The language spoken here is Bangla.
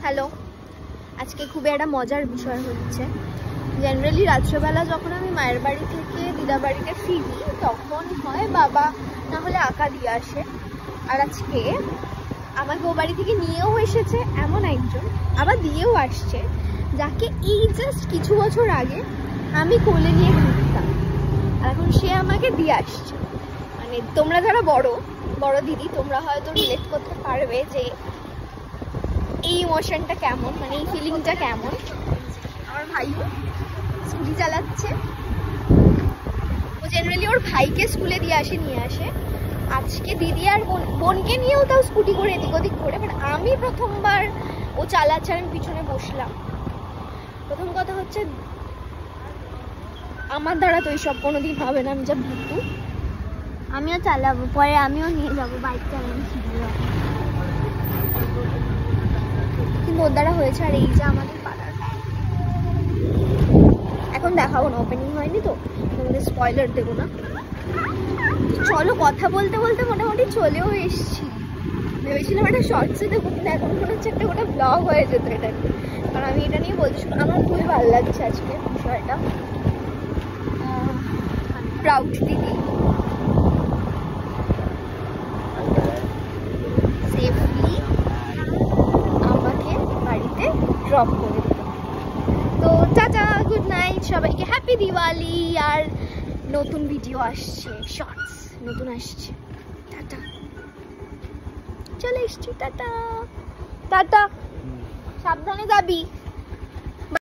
হ্যালো, আজকে খুবই একটা মজার বিষয় হচ্ছে। জেনারেলি রাত্রেবেলা যখন আমি মায়ের বাড়ি থেকে দিদা বাড়িতে ফিরি তখন হয় বাবা না হলে আঁকা দিয়ে আসে, আর আজকে আমাকে ও বাড়ি থেকে নিয়েও এসেছে এমন একজন, আবার দিয়েও আসছে যাকে এই জাস্ট কিছু বছর আগে আমি কোলে নিয়ে ঘুরতাম, আর এখন সে আমাকে দিয়ে আসছে। মানে তোমরা যারা বড় বড় দিদি তোমরা হয়তো রিলেট করতে পারবে যে এই ইমোশনটা কেমন, মানে এই ফিলিংটা কেমন। আমার ভাইও স্কুটি চালাচ্ছে, ও জেনারেলি ওর ভাইকে স্কুলে দিয়ে নিয়ে আসে। আজকে দিদি আর বোনকে নিয়েও তাও স্কুটি করে এদিক ওদিক করে, বাট আমি প্রথমবার ও চালাচ্ছে আর আমি পিছনে বসলাম। প্রথম কথা হচ্ছে আমার দ্বারা তো এইসব কোনোদিন হবে না, আমি যা ভীতু। আমিও চালাবো, পরে আমিও নিয়ে যাবো বাইক চালানো শিখবো, কিন্তু ওর দ্বারা হয়েছে। আর এই যে আমাদের পাড়ার এখন দেখাবো না, ওপেনিং হয়নি তো তোমাদের স্পয়লার দেবো না। চলো কথা বলতে বলতে মোটামুটি চলেও এসছি। ভেবেছিলাম একটা শর্টসে দেবো, কিন্তু এখন মনে হচ্ছে একটা গোটা ব্লগ হয়ে যেত এটা নিয়ে, কারণ আমি এটা নিয়ে বলছি। আমার খুবই ভালো লাগছে আজকে বিষয়টা। প্রাউড দিদি সেফলি আমাকে বাড়িতে ড্রপ করে দিল। তো টাটা, গুড নাইট সবাইকে, হ্যাপি দিওয়ালি। আর নতুন ভিডিও আসছে, শর্টস নতুন আসছে। টাটা, চলে এসছি, টাটা টাটা, সাবধানে যাবি।